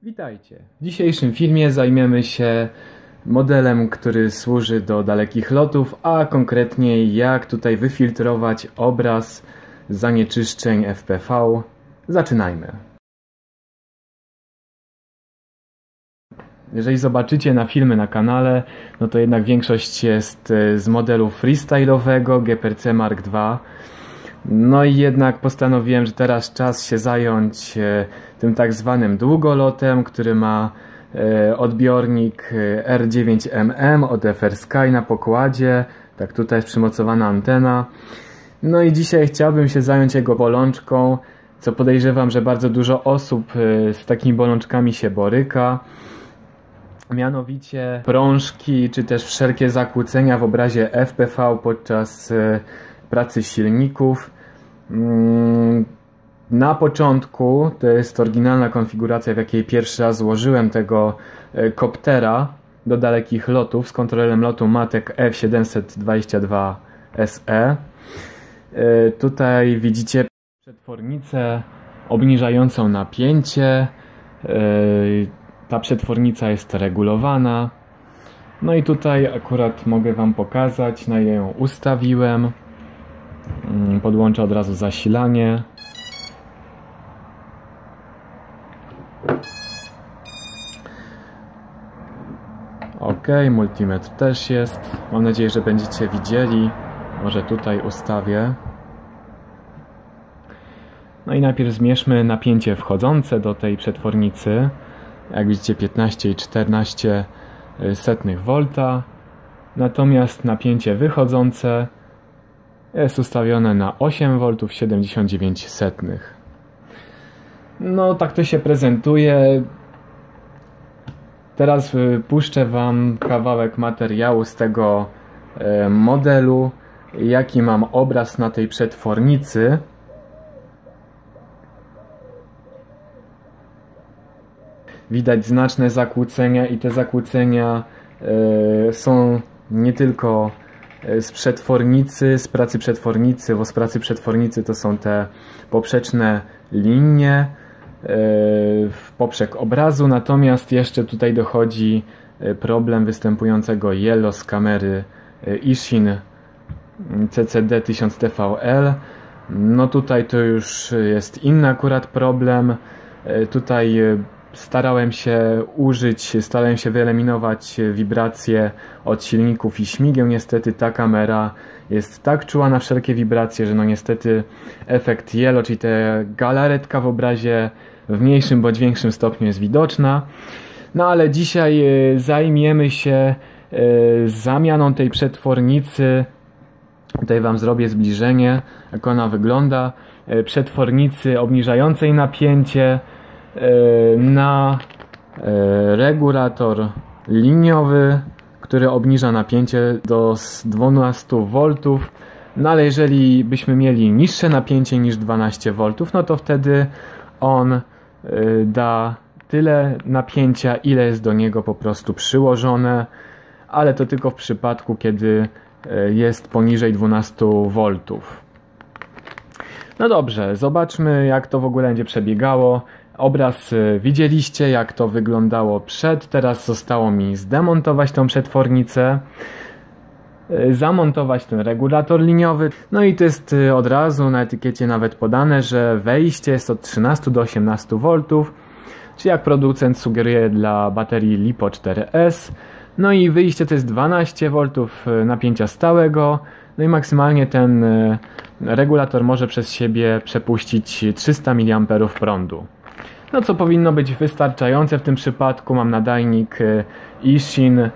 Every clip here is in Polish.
Witajcie! W dzisiejszym filmie zajmiemy się modelem, który służy do dalekich lotów, a konkretnie jak tutaj wyfiltrować obraz z zanieczyszczeń FPV. Zaczynajmy! Jeżeli zobaczycie na filmy na kanale, no to jednak większość jest z modelu freestyle'owego GPRC Mark II. No i jednak postanowiłem, że teraz czas się zająć tym tak zwanym długolotem, który ma odbiornik R9mm od FR Sky na pokładzie. Tak, tutaj jest przymocowana antena. No i dzisiaj chciałbym się zająć jego bolączką, co podejrzewam, że bardzo dużo osób z takimi bolączkami się boryka. Mianowicie prążki, czy też wszelkie zakłócenia w obrazie FPV podczas pracy silników. Na początku, to jest oryginalna konfiguracja, w jakiej pierwszy raz złożyłem tego koptera do dalekich lotów z kontrolerem lotu Matek F722 SE. Tutaj widzicie przetwornicę obniżającą napięcie. Ta przetwornica jest regulowana. No i tutaj akurat mogę Wam pokazać, na ile ją ustawiłem. Podłączę od razu zasilanie. Ok, multimetr też jest. Mam nadzieję, że będziecie widzieli. Może tutaj ustawię. No i najpierw zmierzmy napięcie wchodzące do tej przetwornicy. Jak widzicie 15,14 V. Natomiast napięcie wychodzące jest ustawione na 8,79 V. No tak to się prezentuje. Teraz puszczę Wam kawałek materiału z tego modelu, jaki mam obraz na tej przetwornicy. Widać znaczne zakłócenia i te zakłócenia są nie tylko z przetwornicy, z pracy przetwornicy, bo z pracy przetwornicy to są te poprzeczne linie w poprzek obrazu, natomiast jeszcze tutaj dochodzi problem występującego YELLO z kamery Ishin CCD 1000 TVL. No tutaj to już jest inny akurat problem. Tutaj starałem się wyeliminować wibracje od silników i śmigieł. Niestety ta kamera jest tak czuła na wszelkie wibracje, że no niestety efekt YELLO, czyli ta galaretka w obrazie w mniejszym bądź większym stopniu jest widoczna. No ale dzisiaj zajmiemy się zamianą tej przetwornicy. Tutaj Wam zrobię zbliżenie, jak ona wygląda. Przetwornicy obniżającej napięcie na regulator liniowy, który obniża napięcie do 12 V. No ale jeżeli byśmy mieli niższe napięcie niż 12 V, no to wtedy on da tyle napięcia, ile jest do niego po prostu przyłożone, ale to tylko w przypadku, kiedy jest poniżej 12 V. No dobrze, zobaczmy, jak to w ogóle będzie przebiegało. Obraz widzieliście, jak to wyglądało przed. Teraz zostało mi zdemontować tą przetwornicę, zamontować ten regulator liniowy. No i to jest od razu na etykiecie nawet podane, że wejście jest od 13 do 18 V, czyli jak producent sugeruje dla baterii LiPo 4S. No i wyjście to jest 12 V napięcia stałego. No i maksymalnie ten regulator może przez siebie przepuścić 300 mA prądu. No co powinno być wystarczające w tym przypadku. Mam nadajnik Ishin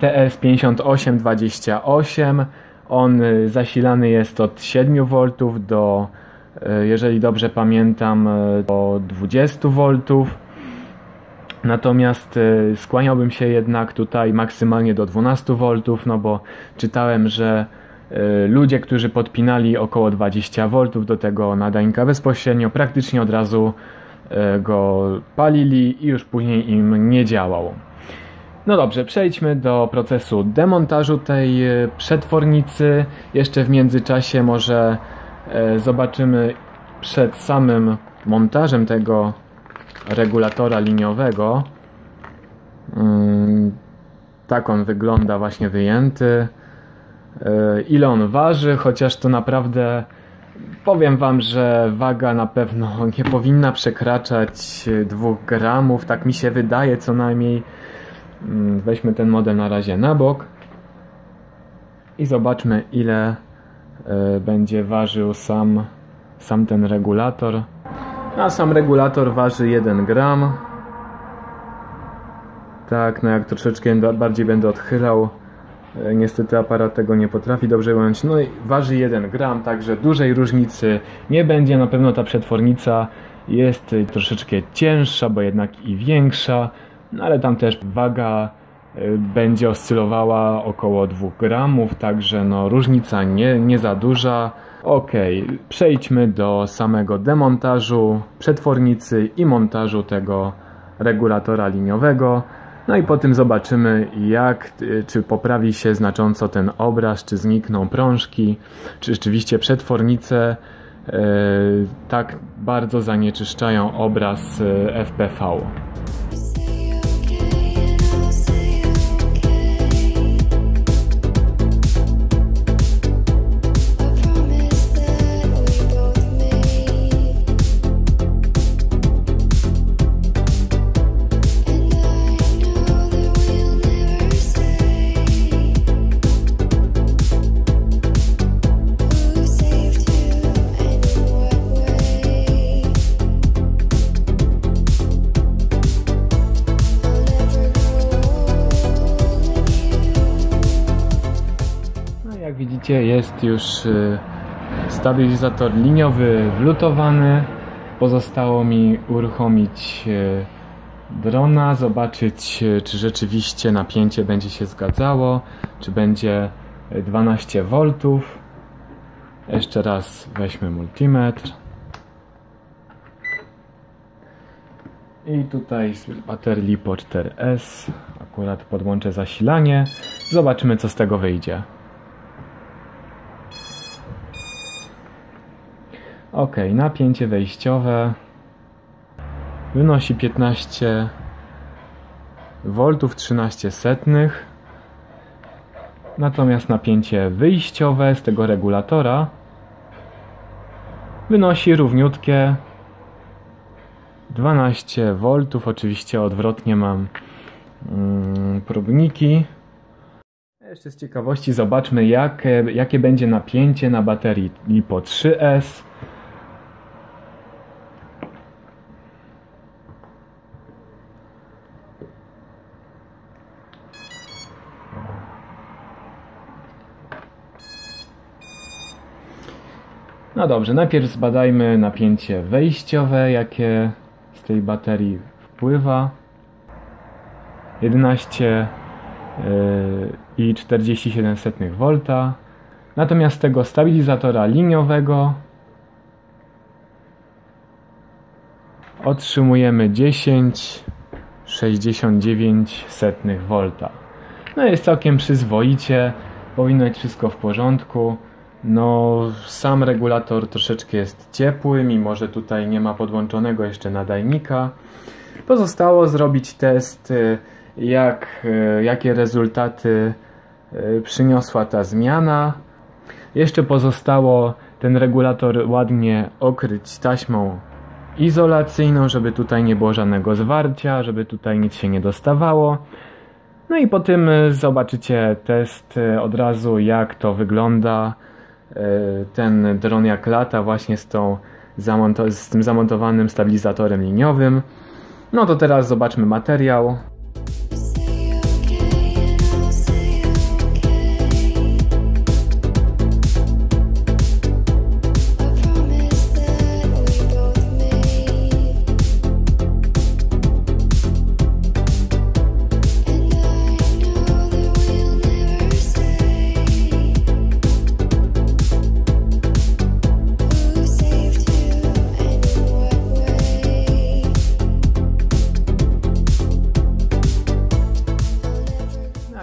TS5828. On zasilany jest od 7 V do, jeżeli dobrze pamiętam, do 20 V. Natomiast skłaniałbym się jednak tutaj maksymalnie do 12 V, no bo czytałem, że ludzie, którzy podpinali około 20 V do tego nadajnika bezpośrednio, praktycznie od razu go palili i już później im nie działał. No dobrze, przejdźmy do procesu demontażu tej przetwornicy. Jeszcze w międzyczasie może zobaczymy przed samym montażem tego regulatora liniowego. Tak on wygląda właśnie wyjęty. Ile on waży, chociaż to naprawdę powiem wam, że waga na pewno nie powinna przekraczać 2 gramów, tak mi się wydaje co najmniej. Weźmy ten model na razie na bok i zobaczmy, ile będzie ważył sam ten regulator. A sam regulator waży 1 gram. Tak, no jak troszeczkę bardziej będę odchylał, niestety aparat tego nie potrafi dobrze ująć. No i waży 1 gram, także dużej różnicy nie będzie. Na pewno ta przetwornica jest troszeczkę cięższa, bo jednak i większa, no ale tam też waga będzie oscylowała około 2 gramów, także no różnica nie za duża. Ok, przejdźmy do samego demontażu przetwornicy i montażu tego regulatora liniowego. No i po tym zobaczymy, czy poprawi się znacząco ten obraz, czy znikną prążki, czy rzeczywiście przetwornice tak bardzo zanieczyszczają obraz FPV. Jak widzicie, jest już stabilizator liniowy wlutowany. Pozostało mi uruchomić drona, zobaczyć, czy rzeczywiście napięcie będzie się zgadzało, czy będzie 12 V. Jeszcze raz weźmy multimetr. I tutaj z baterii LiPo 4S akurat podłączę zasilanie. Zobaczymy, co z tego wyjdzie. Ok, napięcie wejściowe wynosi 15 V 1300, natomiast napięcie wyjściowe z tego regulatora wynosi równiutkie 12 V. Oczywiście odwrotnie mam próbniki. Jeszcze z ciekawości zobaczmy, jakie będzie napięcie na baterii LiPo 3S. No dobrze, najpierw zbadajmy napięcie wejściowe, jakie z tej baterii wpływa. 11,47 V. Natomiast z tego stabilizatora liniowego otrzymujemy 10,69 V. No jest całkiem przyzwoicie, powinno być wszystko w porządku. No, sam regulator troszeczkę jest ciepły, mimo że tutaj nie ma podłączonego jeszcze nadajnika. Pozostało zrobić test, jakie rezultaty przyniosła ta zmiana. Jeszcze pozostało ten regulator ładnie okryć taśmą izolacyjną, żeby tutaj nie było żadnego zwarcia, żeby tutaj nic się nie dostawało. No i po tym zobaczycie test od razu, jak to wygląda. Ten dron jak lata właśnie z tym zamontowanym stabilizatorem liniowym. No to teraz zobaczmy materiał.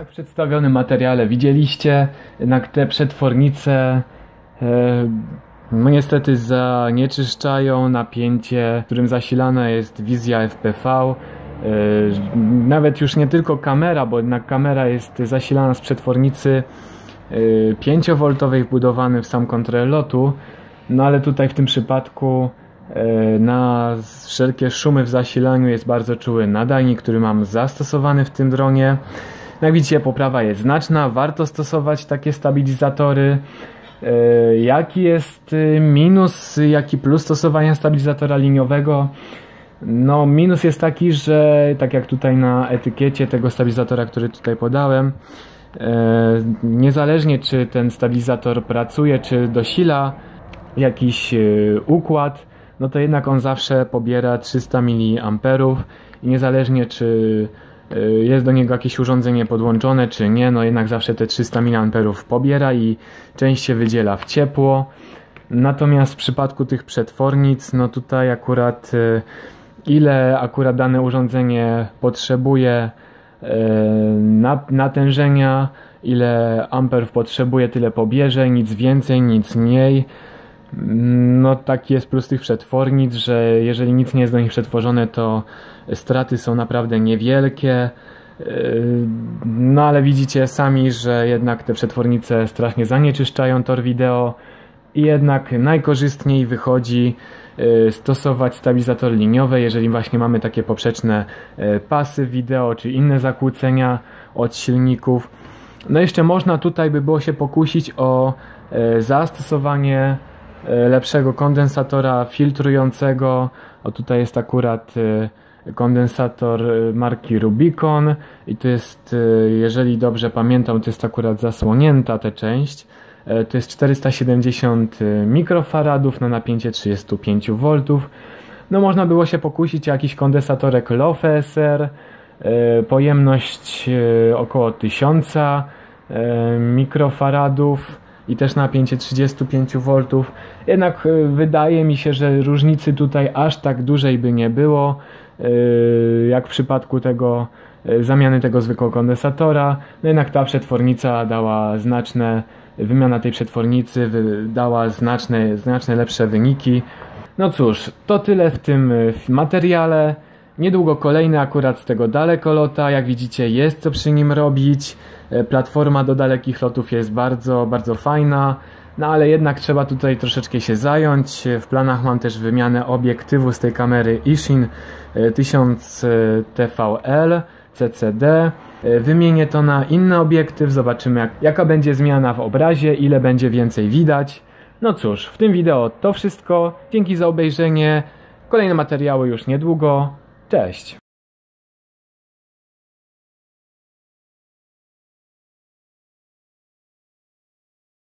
W przedstawionym materiale widzieliście, jednak te przetwornice No niestety zanieczyszczają napięcie, którym zasilana jest wizja FPV. Nawet już nie tylko kamera, bo jednak kamera jest zasilana z przetwornicy 5V wbudowany w sam kontroler lotu. No ale tutaj w tym przypadku na wszelkie szumy w zasilaniu jest bardzo czuły nadajnik, który mam zastosowany w tym dronie. Jak widzicie, poprawa jest znaczna, warto stosować takie stabilizatory. Jaki jest minus, jaki plus stosowania stabilizatora liniowego? No minus jest taki, że tak jak tutaj na etykiecie tego stabilizatora, który tutaj podałem, niezależnie czy ten stabilizator pracuje, czy dosila jakiś układ, no to jednak on zawsze pobiera 300 mA i niezależnie czy jest do niego jakieś urządzenie podłączone czy nie, no jednak zawsze te 300 mA pobiera i część się wydziela w ciepło. Natomiast w przypadku tych przetwornic, no tutaj akurat ile akurat dane urządzenie potrzebuje natężenia, ile amperów potrzebuje, tyle pobierze, nic więcej, nic mniej. No taki jest plus tych przetwornic, że jeżeli nic nie jest do nich przetworzone, to straty są naprawdę niewielkie. No ale widzicie sami, że jednak te przetwornice strasznie zanieczyszczają tor wideo i jednak najkorzystniej wychodzi stosować stabilizatory liniowe, jeżeli właśnie mamy takie poprzeczne pasy wideo czy inne zakłócenia od silników. No jeszcze można tutaj by było się pokusić o zastosowanie lepszego kondensatora filtrującego. O, tutaj jest akurat kondensator marki Rubicon i to jest, jeżeli dobrze pamiętam, to jest akurat zasłonięta ta część. To jest 470 mikrofaradów na napięcie 35 V. No można było się pokusić o jakiś kondensatorek LOFSR, pojemność około 1000 mikrofaradów i też napięcie 35 V. Jednak wydaje mi się, że różnicy tutaj aż tak dużej by nie było, jak w przypadku tego zamiany tego zwykłego kondensatora. No jednak ta przetwornica dała znaczne, wymiana tej przetwornicy dała znacznie lepsze wyniki. No cóż, to tyle w tym materiale. Niedługo kolejny akurat z tego dalekolota. Jak widzicie, jest co przy nim robić. Platforma do dalekich lotów jest bardzo, bardzo fajna. No ale jednak trzeba tutaj troszeczkę się zająć. W planach mam też wymianę obiektywu z tej kamery Ishin 1000 TVL CCD. Wymienię to na inny obiektyw. Zobaczymy jaka będzie zmiana w obrazie, ile będzie więcej widać. No cóż, w tym wideo to wszystko. Dzięki za obejrzenie. Kolejne materiały już niedługo. Cześć!